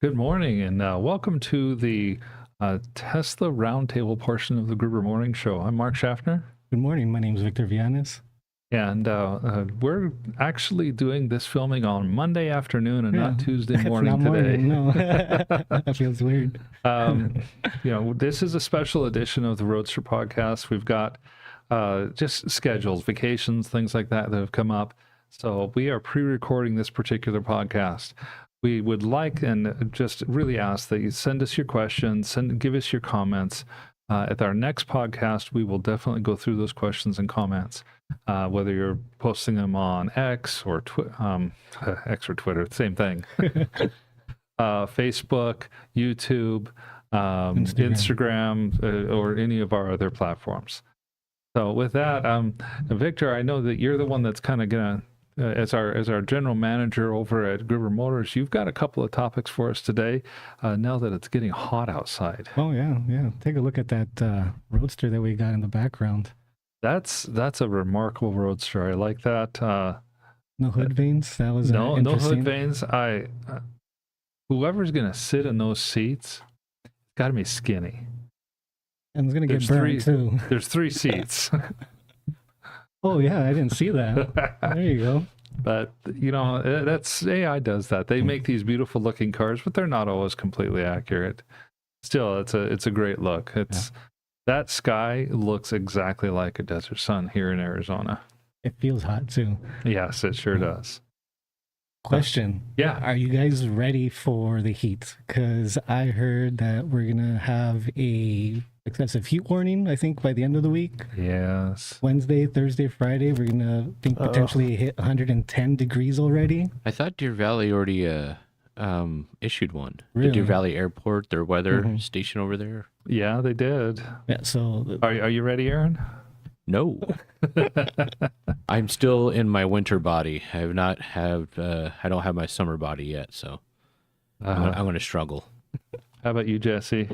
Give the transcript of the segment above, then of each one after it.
Good morning, and welcome to the Tesla Roundtable portion of the Gruber Morning Show. I'm Mark Schaffner, Good morning. My name is Victor Vianes. and we're actually doing this filming on Monday afternoon and not Tuesday It's morning not today. morning, no. That feels weird. This is a special edition of the Roadster podcast. We've got just schedules, vacations, things like that have come up. So we are pre-recording this particular podcast. We would like and just really ask that you send us your questions, give us your comments. At our next podcast, we will definitely go through those questions and comments, whether you're posting them on X or X or Twitter, same thing. Facebook, YouTube, Instagram, or any of our other platforms. So with that, Victor, I know that you're the one that's kind of gonna, as our general manager over at Gruber Motors, you've got a couple of topics for us today. Now that it's getting hot outside. Oh yeah. Take a look at that Roadster that we got in the background. That's a remarkable Roadster. I like that. No hood veins. That was no hood veins. Whoever's gonna sit in those seats, got to be skinny. And it's gonna get burned too. There's 3 seats. Oh yeah, I didn't see that. There you go. But that's AI does that. They make these beautiful looking cars, but they're not always completely accurate. Still, it's a great look. That sky looks exactly like a desert sun here in Arizona. It feels hot too. Yes, it sure does. Question. Yeah. Are you guys ready for the heat? Because I heard that we're gonna have a excessive heat warning, I think, by the end of the week. Yes. Wednesday, Thursday, Friday, we're gonna potentially hit 110 degrees already. I thought Deer Valley already issued one. Really? The Deer Valley Airport, their weather station over there. Yeah, they did. Yeah. So are you ready, Aaron? No. I'm still in my winter body. I have not have I don't have my summer body yet, so I'm going to struggle. How about you, Jesse?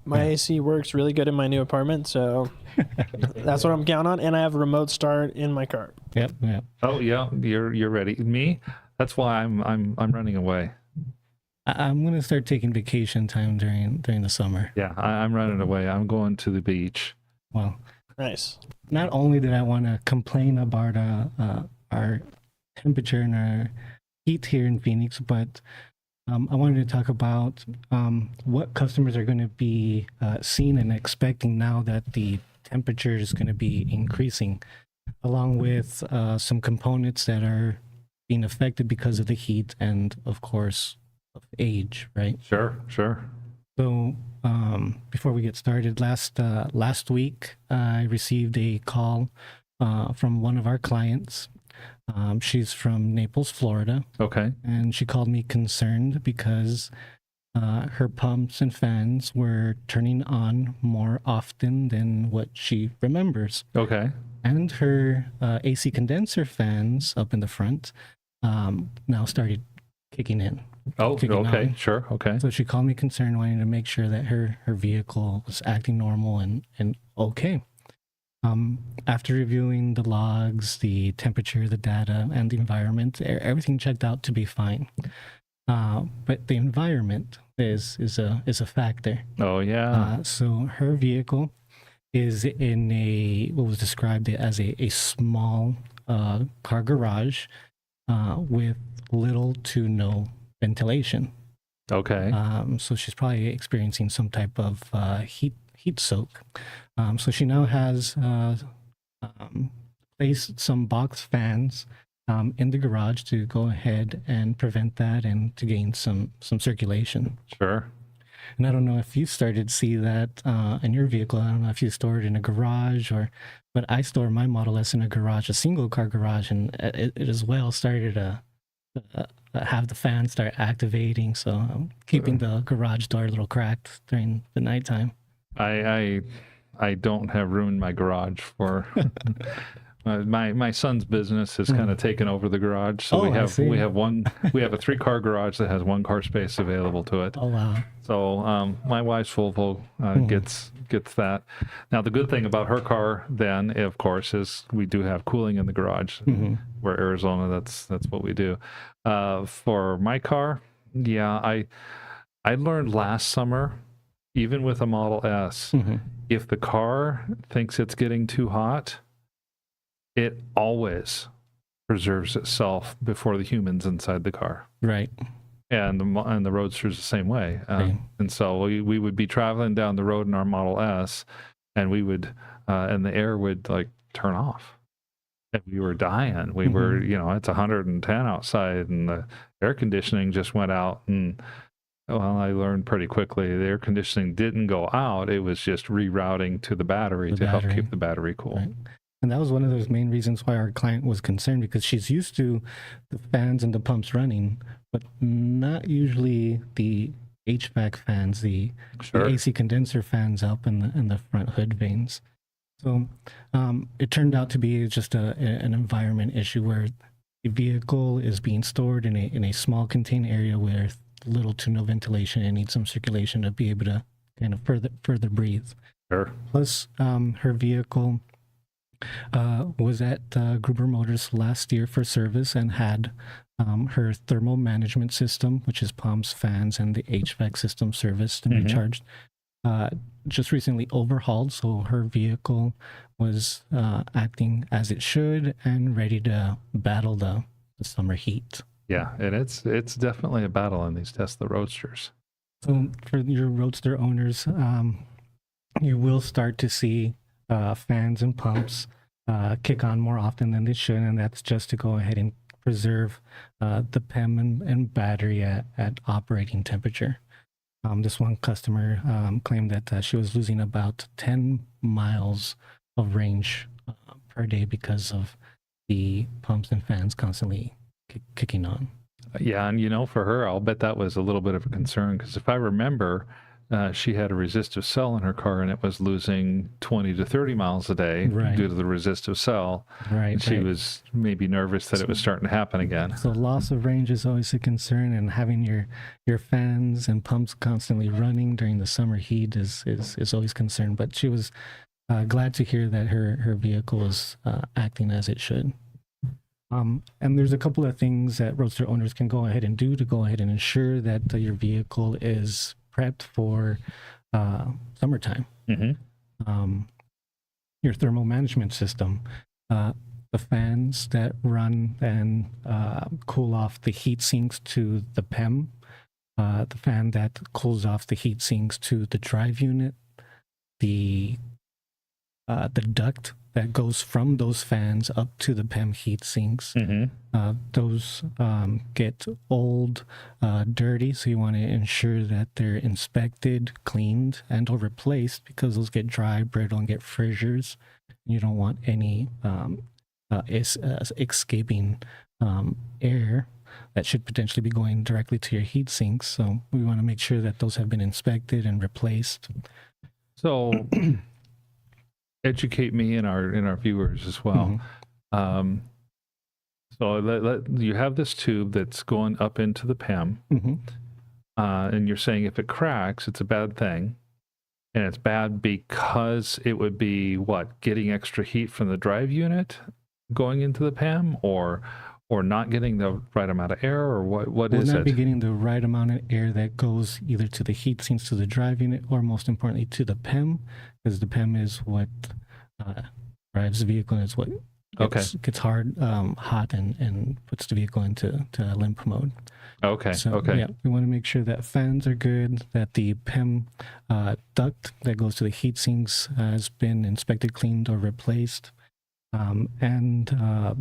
My AC works really good in my new apartment, so that's what I'm counting on. And I have a remote start in my car. Yep. Oh yeah, you're ready. Me? That's why I'm running away. I'm gonna start taking vacation time during the summer. Yeah, I'm running away. I'm going to the beach. Well, nice. Not only did I want to complain about our temperature and our heat here in Phoenix, but I wanted to talk about what customers are going to be seeing and expecting now that the temperature is going to be increasing, along with some components that are being affected because of the heat and, of course, of age, right? Sure. So before we get started, last week I received a call from one of our clients. She's from Naples, Florida. Okay. And she called me concerned because her pumps and fans were turning on more often than what she remembers. Okay. And her AC condenser fans up in the front now started kicking in. Okay. On. Sure. Okay. So she called me concerned, wanting to make sure that her vehicle was acting normal and okay. After reviewing the logs, the temperature, the data, and the environment, everything checked out to be fine. But the environment is a factor. Oh yeah. So her vehicle is in what was described as a small car garage with little to no ventilation. Okay. So she's probably experiencing some type of heat soak. So she now has placed some box fans in the garage to go ahead and prevent that and to gain some circulation. Sure. And I don't know if you started to see that in your vehicle. I don't know if you store it in a garage but I store my Model S in a garage, a single car garage, and it as well started to have the fan start activating. So I'm keeping the garage door a little cracked during the nighttime. I don't have room in my garage for my son's business has kind of taken over the garage, so we have a 3-car garage that has 1 car space available to it. Oh wow! So my wife's Volvo gets that. Now the good thing about her car then, of course, is we do have cooling in the garage. Where Arizona, that's what we do. For my car, Yeah, I learned last summer, even with a Model S, if the car thinks it's getting too hot, it always preserves itself before the humans inside the car. Right. And the Roadster's the same way. Right. And so we would be traveling down the road in our Model S, and we would and the air would like turn off, and we were dying. We were, it's 110 outside, and the air conditioning just went out. And well, I learned pretty quickly the air conditioning didn't go out; it was just rerouting to the battery to help keep the battery cool. Right. And that was one of those main reasons why our client was concerned, because she's used to the fans and the pumps running, but not usually the HVAC fans, the AC condenser fans up in the front hood vanes. So it turned out to be just an environment issue where the vehicle is being stored in a small contained area with little to no ventilation and needs some circulation to be able to kind of further breathe. Sure. Plus, her vehicle was at Gruber Motors last year for service and had her thermal management system, which is pumps, fans, and the HVAC system serviced and recharged, just recently overhauled. So her vehicle was acting as it should and ready to battle the summer heat. Yeah, and it's definitely a battle in these Tesla Roadsters. So for your Roadster owners, you will start to see fans and pumps kick on more often than they should, and that's just to go ahead and preserve the PEM and battery at operating temperature. This one customer claimed that she was losing about 10 miles of range per day because of the pumps and fans constantly kicking on. Yeah, and for her, I'll bet that was a little bit of a concern, because if I remember, she had a resistive cell in her car, and it was losing 20 to 30 miles a day due to the resistive cell. Right. And she was maybe nervous that it was starting to happen again. So loss of range is always a concern, and having your fans and pumps constantly running during the summer heat is always a concern. But she was glad to hear that her vehicle is acting as it should. And there's a couple of things that Roadster owners can go ahead and do to go ahead and ensure that your vehicle is prepped for summertime. Your thermal management system, the fans that run and cool off the heat sinks to the PEM, the fan that cools off the heat sinks to the drive unit, the duct that goes from those fans up to the PEM heat sinks. Those get old, dirty, so you want to ensure that they're inspected, cleaned, and or replaced, because those get dry, brittle, and get fissures. You don't want any escaping air that should potentially be going directly to your heat sinks. So we want to make sure that those have been inspected and replaced. So educate me and our viewers as well. So you have this tube that's going up into the PEM, and you're saying if it cracks, it's a bad thing, and it's bad because it would be getting extra heat from the drive unit going into the PEM, or not getting the right amount of air, or what is it? We'll not be getting the right amount of air that goes either to the heat sinks to the drive unit, or most importantly to the PEM, because the PEM is what drives the vehicle, and it's what gets hot and puts the vehicle into limp mode. Yeah, we want to make sure that fans are good, that the PEM duct that goes to the heat sinks has been inspected, cleaned, or replaced. And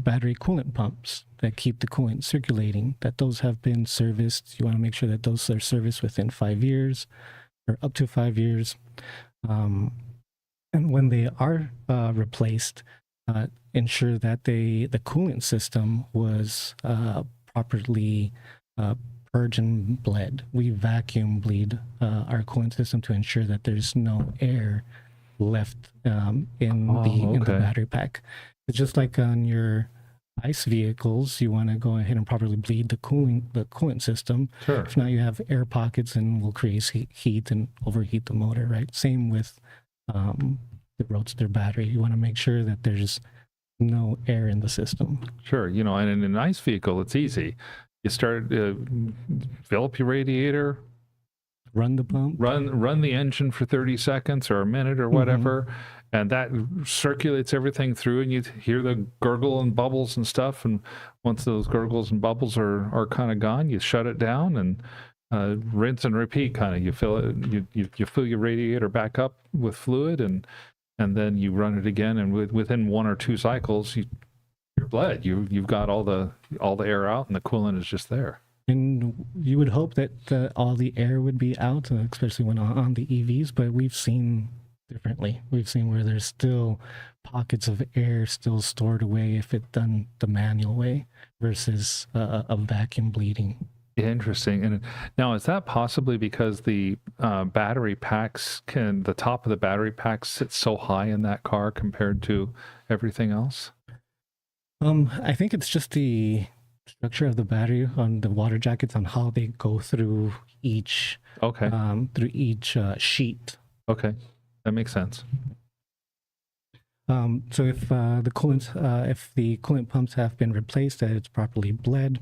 battery coolant pumps that keep the coolant circulating, that those have been serviced. You want to make sure that those are serviced within 5 years, or up to 5 years. And when they are replaced, ensure that the coolant system was properly purged and bled. We vacuum bleed our coolant system to ensure that there's no air left in the battery pack. It's just like on your ICE vehicles, you want to go ahead and properly bleed the coolant system. Sure. If not, you have air pockets and will create heat and overheat the motor, right? Same with the Roadster battery. You want to make sure that there's no air in the system. Sure. And in an ICE vehicle, it's easy. You start fill up your radiator, Run the pump. run the engine for 30 seconds or a minute or whatever, and that circulates everything through, and you hear the gurgle and bubbles and stuff. And once those gurgles and bubbles are kind of gone, you shut it down and rinse and repeat. Kind of, you fill it, you fill your radiator back up with fluid, and then you run it again, and within 1 or 2 cycles, you're bled. You've got all the air out, and the coolant is just there. And you would hope that all the air would be out, especially when on the EVs, but we've seen differently. We've seen where there's still pockets of air still stored away if it's done the manual way versus a vacuum bleeding. Interesting. And now, is that possibly because the battery packs the top of the battery pack sits so high in that car compared to everything else? I think it's just the structure of the battery on the water jackets on how they go through each sheet. Okay, that makes sense. So if the coolant pumps have been replaced, that it's properly bled.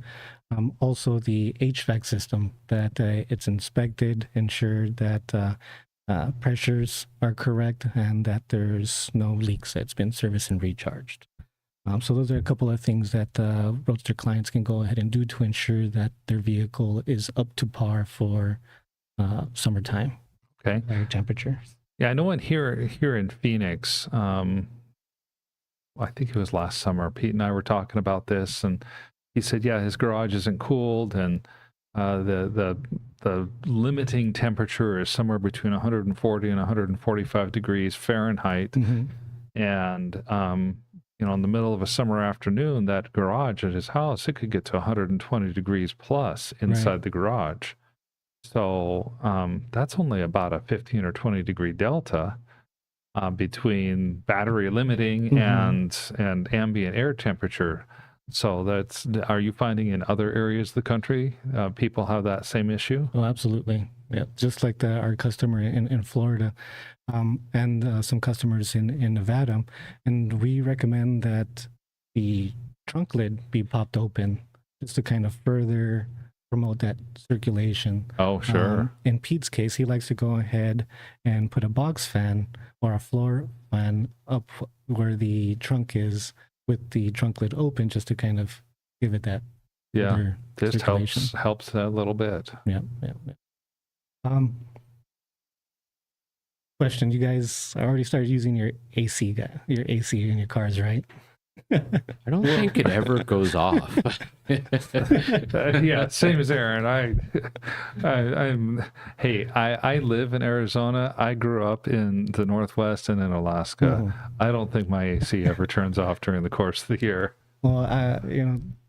Also the HVAC system, that it's inspected, ensured that pressures are correct, and that there's no leaks, that's been serviced and recharged. So those are a couple of things that Roadster clients can go ahead and do to ensure that their vehicle is up to par for summertime. Okay. Air temperature. Yeah, I know here in Phoenix, I think it was last summer, Pete and I were talking about this, and he said, yeah, his garage isn't cooled, and the limiting temperature is somewhere between 140 and 145 degrees Fahrenheit. Mm-hmm. And in the middle of a summer afternoon, that garage at his house, it could get to 120 degrees plus inside the garage. So that's only about a 15 or 20 degree delta between battery limiting and ambient air temperature. So are you finding in other areas of the country people have that same issue? Oh, absolutely. Yeah, just like our customer in Florida, and some customers in Nevada, and we recommend that the trunk lid be popped open just to kind of further promote that circulation. Oh, sure. In Pete's case, he likes to go ahead and put a box fan or a floor fan up where the trunk is, with the trunk lid open, just to kind of give it that. Yeah, this helps that a little bit. Yeah. Question: you guys already started using your AC in your cars, right? I don't think it ever goes off. Yeah, same as Aaron. I live in Arizona. I grew up in the Northwest and in Alaska. I don't think my AC ever turns off during the course of the year. Well,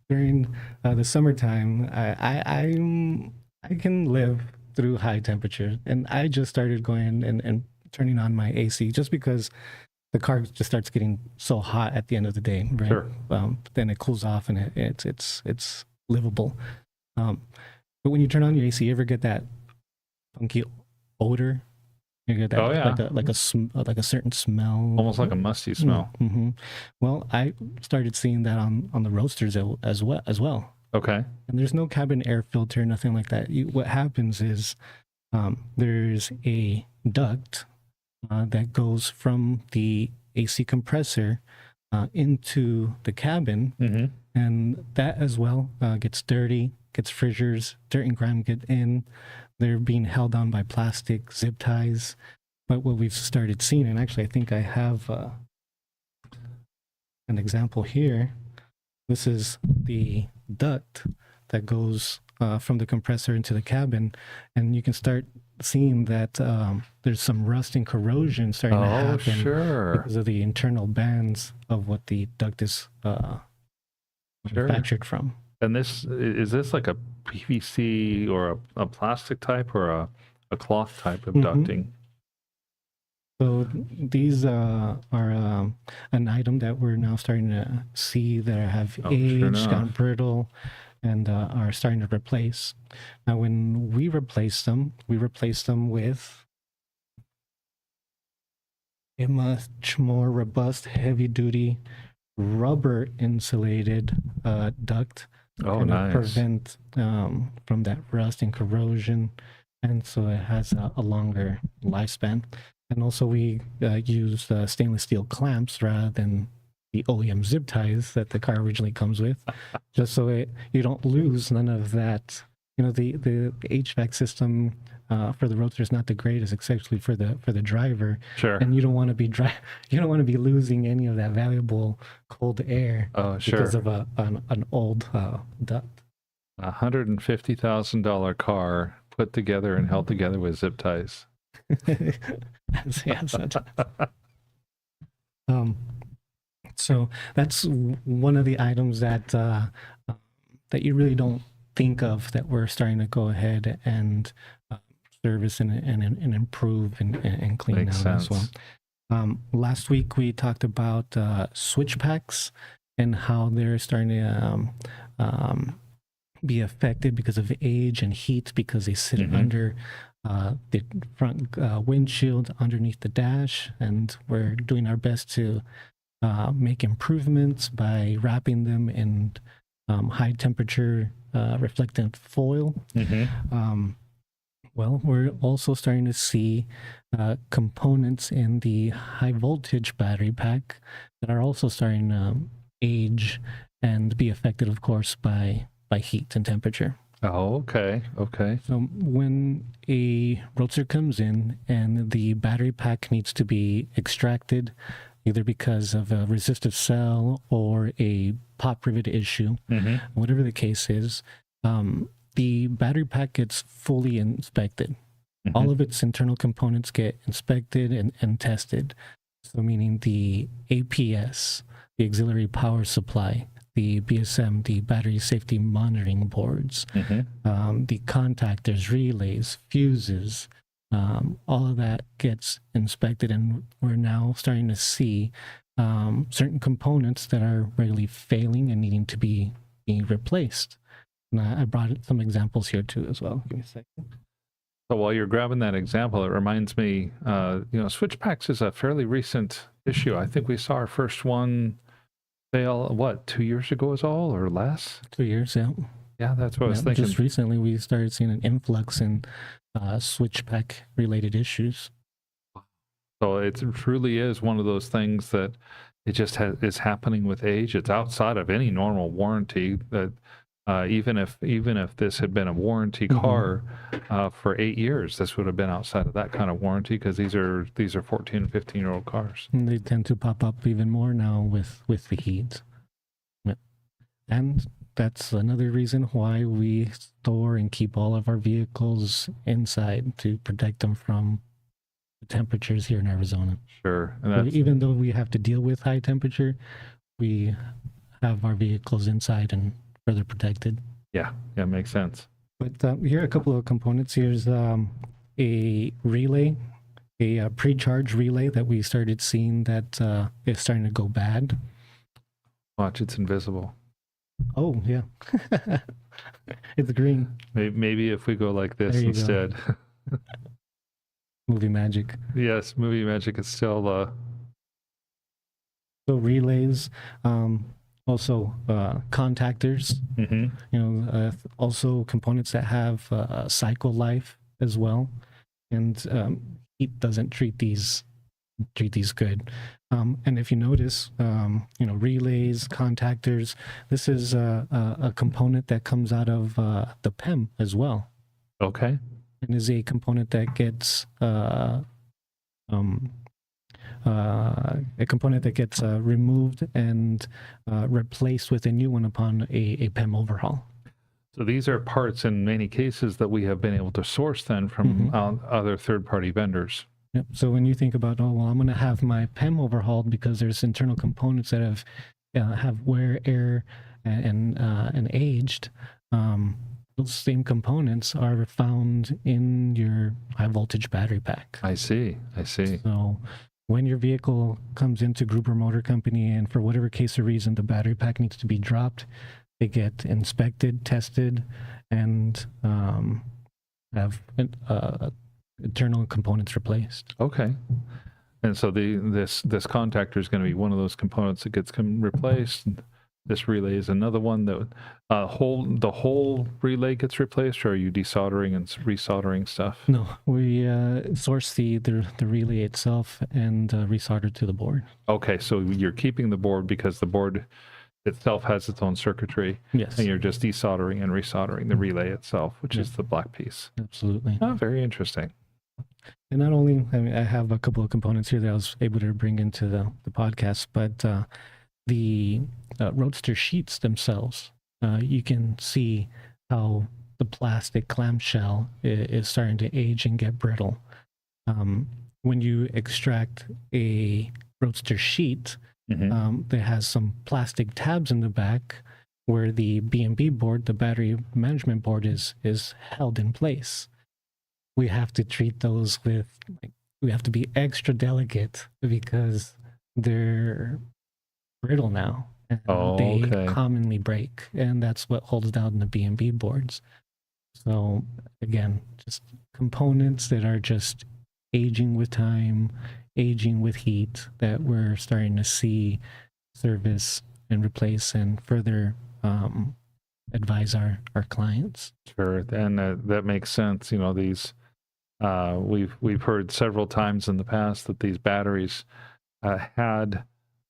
during the summertime, I can live through high temperature, and I just started going and turning on my AC just because the car just starts getting so hot at the end of the day, right? Sure. Then it cools off and it's livable. But when you turn on your AC, you ever get that funky odor? You get that like a certain smell, almost like a musty smell. Mm-hmm. Well, I started seeing that on the Roadsters as well. Okay. And there's no cabin air filter, nothing like that. What happens is there's a duct that goes from the AC compressor into the cabin, and that as well gets dirty, gets fissures, dirt and grime get in. They're being held on by plastic zip ties. But what we've started seeing, and actually I think I have an example here. This is the duct that goes from the compressor into the cabin, and you can start seeing that there's some rust and corrosion starting to happen because of the internal bands of what the duct is manufactured from. And is this like a PVC or a plastic type or a cloth type of ducting? So these are an item that we're now starting to see that have aged, gotten brittle, and are starting to replace. Now, when we replace them with a much more robust, heavy-duty, rubber-insulated duct Oh, kind of nice. prevent from that rust and corrosion, and so it has a longer lifespan. And also, we use stainless steel clamps rather than the OEM zip ties that the car originally comes with, just so you don't lose none of that. The HVAC system for the Roadster is not the greatest, especially for the driver. Sure. And you don't want to be you don't want to be losing any of that valuable cold air Oh, sure. because of an old duct. $150,000 car put together and held together with zip ties. Yes, so that's one of the items that that you really don't think of, that we're starting to go ahead and service and improve and clean Makes out as sense. well. Last week we talked about switch packs and how they're starting to be affected because of age and heat, because they sit under the front windshield underneath the dash, and we're doing our best to make improvements by wrapping them in high temperature reflectant foil. Well, we're also starting to see components in the high voltage battery pack that are also starting to age and be affected, of course, by heat and temperature. Oh, okay. Okay. So when a Roadster comes in and the battery pack needs to be extracted, either because of a resistive cell or a pop rivet issue, whatever the case is, the battery pack gets fully inspected. All of its internal components get inspected and tested. So meaning the APS, the auxiliary power supply, the BSM, the battery safety monitoring boards, the contactors, relays, fuses, all of that gets inspected, and we're now starting to see certain components that are regularly failing and needing to be replaced. And I brought some examples here too as well. Give me a second. So while you're grabbing that example, it reminds me, switch packs is a fairly recent issue. I think we saw our first one fail, 2 years ago is all, or less? 2 years, yeah. Yeah, that's what I was thinking. Just recently, we started seeing an influx in switch pack related issues. So it truly is one of those things that it just is happening with age. It's outside of any normal warranty. That even if this had been a warranty car for 8 years, this would have been outside of that kind of warranty, because these are 14 and 15-year-old cars. And they tend to pop up even more now with the heat. And that's another reason why we store and keep all of our vehicles inside, to protect them from the temperatures here in Arizona. Sure. And Even though we have to deal with high temperature, we have our vehicles inside and further protected. Yeah, makes sense. But here are a couple of components. Here's a relay, a pre-charge relay that we started seeing that is starting to go bad. Watch, it's invisible. Oh, yeah. It's green. Maybe if we go like this instead. Movie magic. Yes, movie magic is still... So relays, also contactors, also components that have cycle life as well. And heat doesn't treat these good. And if you notice, relays, contactors, this is a component that comes out of the PEM as well. Okay. And is a component that gets removed and replaced with a new one upon a PEM overhaul. So these are parts in many cases that we have been able to source then from other third-party vendors. Yep. So when you think about, I'm going to have my PEM overhauled because there's internal components that have wear, air, and aged. Those same components are found in your high voltage battery pack. I see. So when your vehicle comes into Gruber Motor Company and for whatever case or reason the battery pack needs to be dropped, they get inspected, tested, and have internal components replaced. Okay. And so this contactor is going to be one of those components that gets replaced. This relay is another one that the whole relay gets replaced, or are you desoldering and resoldering stuff? No, we source the relay itself and resolder to the board. Okay, so you're keeping the board because the board itself has its own circuitry, Yes, and you're just desoldering and resoldering the relay itself, which Yeah. is the black piece. absolutely. Oh, very interesting. And not only, I mean, I have a couple of components here that I was able to bring into the podcast, but the Roadster sheets themselves, you can see how the plastic clamshell is starting to age and get brittle. When you extract a Roadster sheet, that has some plastic tabs in the back where the B&B board, the battery management board, is held in place. We have to treat those with, we have to be extra delicate because they're brittle now. And they okay. commonly break, and that's what holds down the B&B boards. So again, just components that are just aging with time, aging with heat, that we're starting to see service and replace and further advise our clients. Sure, and that makes sense. You know, these we've heard several times in the past that these batteries had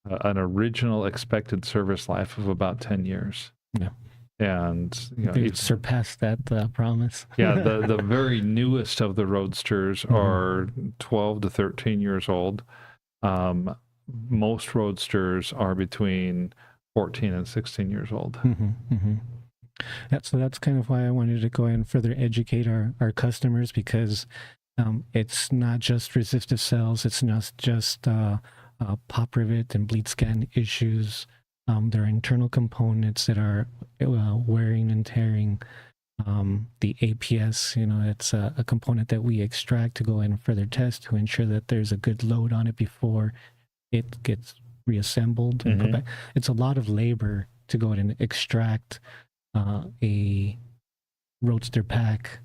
an original expected service life of about 10 years. Yeah. And you know, They've surpassed that promise. yeah, the very newest of the Roadsters are 12 to 13 years old. Most Roadsters are between 14 and 16 years old. Yeah, so that's kind of why I wanted to go ahead and further educate our customers, because it's not just resistive cells, it's not just pop rivet and bleed scan issues. There are internal components that are wearing and tearing. The APS, you know, it's a component that we extract to go ahead and further test to ensure that there's a good load on it before it gets reassembled and put back. It's a lot of labor to go ahead and extract a Roadster pack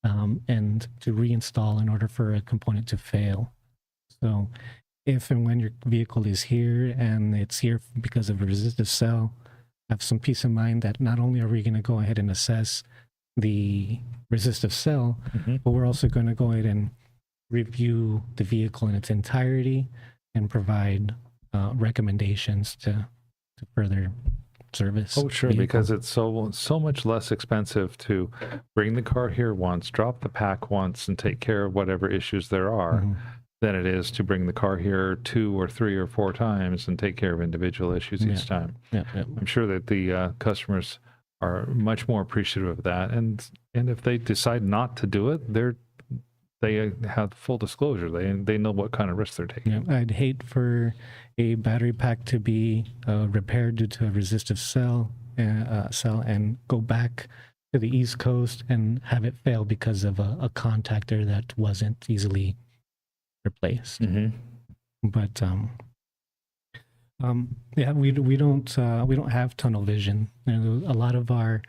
and to reinstall in order for a component to fail. So if and when your vehicle is here and it's here because of a resistive cell, have some peace of mind that not only are we going to go ahead and assess the resistive cell, but we're also going to go ahead and review the vehicle in its entirety and provide recommendations to further service. Oh, sure, vehicle. because it's so much less expensive to bring the car here once, drop the pack once, and take care of whatever issues there are, than it is to bring the car here 2 or 3 or 4 times and take care of individual issues each time. Yeah. I'm sure that the customers are much more appreciative of that, and if they decide not to do it, they have full disclosure. They know what kind of risk they're taking. Yeah, I'd hate for a battery pack to be repaired due to a resistive cell and go back to the East Coast and have it fail because of a contactor that wasn't easily replaced. But yeah, we don't have tunnel vision. You know, a lot of our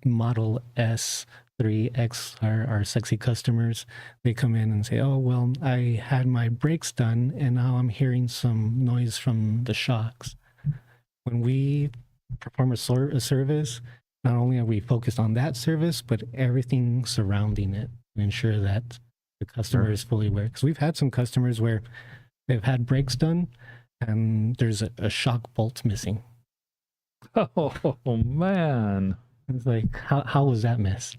Model S3X, our sexy customers, they come in and say, "Oh, well, I had my brakes done, and now I'm hearing some noise from the shocks." When we perform a service, not only are we focused on that service, but everything surrounding it to ensure that the customer is fully aware. Because we've had some customers where they've had brakes done, and there's a shock bolt missing. Oh man! It's like, how was that missed?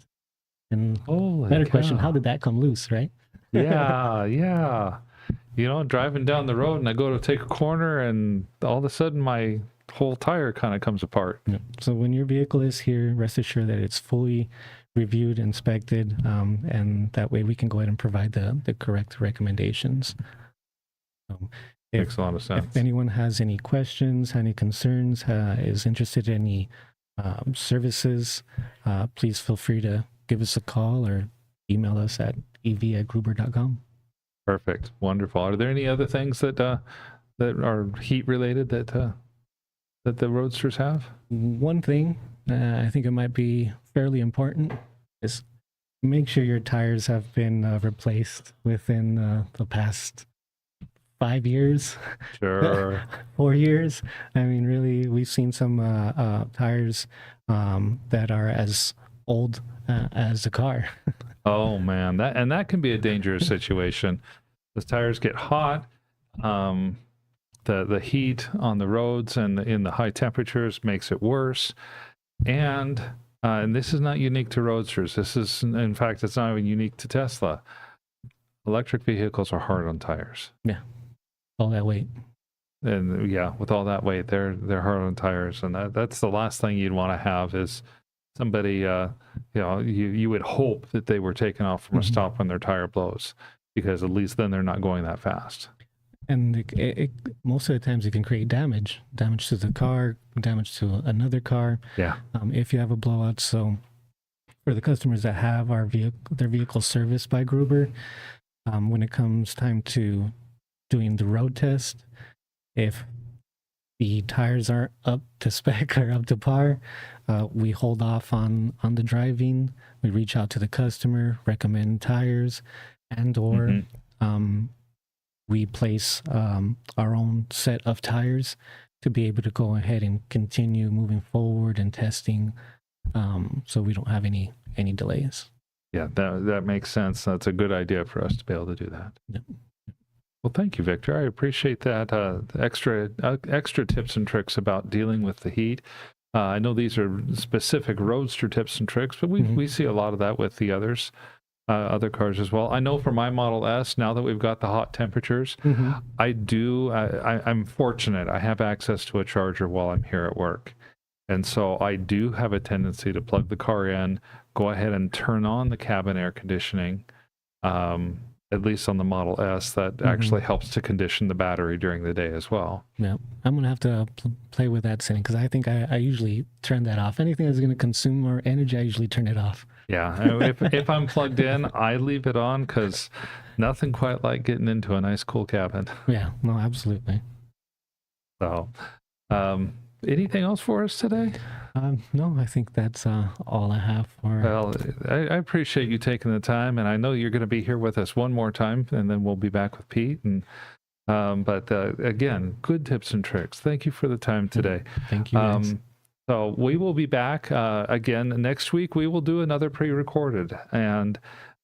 And Holy better question, cow. how did that come loose, right? Yeah. You know, driving down the road and I go to take a corner and all of a sudden my whole tire kind of comes apart. Yeah. So when your vehicle is here, rest assured that it's fully reviewed, inspected, and that way we can go ahead and provide the correct recommendations. Makes a lot of sense. If anyone has any questions, any concerns, is interested in any services, please feel free to give us a call or email us at ev@gruber.com. Perfect. Wonderful. Are there any other things that are heat related that the Roadsters have? One thing I think it might be fairly important is make sure your tires have been replaced within the past 5 years, Sure. 4 years. I mean, really, we've seen some tires that are as old as the car. Oh man, that can be a dangerous situation. The tires get hot. Um, the heat on the roads and in the high temperatures makes it worse. And this is not unique to Roadsters. This is, in fact, it's not even unique to Tesla. Electric vehicles are hard on tires. Yeah, all that weight. And yeah, with all that weight, they're hard on tires, and that's the last thing you'd want to have is somebody. You would hope that they were taken off from a stop when their tire blows, because at least then they're not going that fast. And most of the times it can create damage to the car, damage to another car. Yeah. If you have a blowout. So for the customers that have their vehicle serviced by Gruber, when it comes time to doing the road test, if the tires aren't up to spec or up to par, we hold off on the driving. We reach out to the customer, recommend tires, and or we place our own set of tires to be able to go ahead and continue moving forward and testing, so we don't have any delays. Yeah, that makes sense. That's a good idea for us to be able to do that. Yep. Well, thank you, Victor. I appreciate that. Extra tips and tricks about dealing with the heat. I know these are specific Roadster tips and tricks, but we see a lot of that with the other cars as well. I know for my Model S, now that we've got the hot temperatures, I'm fortunate. I have access to a charger while I'm here at work. And so I do have a tendency to plug the car in, go ahead and turn on the cabin air conditioning, at least on the Model S. That actually helps to condition the battery during the day as well. Yeah, I'm going to have to play with that setting, because I think I usually turn that off. Anything that's going to consume more energy, I usually turn it off. Yeah, if I'm plugged in, I leave it on, because nothing quite like getting into a nice cool cabin. Yeah, no, absolutely. So, anything else for us today? No, I think that's all I have for. Well, I appreciate you taking the time, and I know you're going to be here with us one more time, and then we'll be back with Pete. And but again, good tips and tricks. Thank you for the time today. Thank you, guys. So we will be back again next week. We will do another pre-recorded, and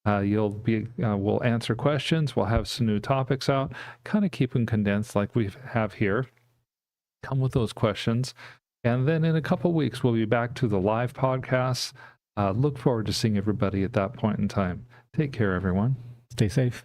we'll answer questions. We'll have some new topics out, kind of keep them condensed like we have here. Come with those questions. And then in a couple weeks, we'll be back to the live podcasts. Look forward to seeing everybody at that point in time. Take care, everyone. Stay safe.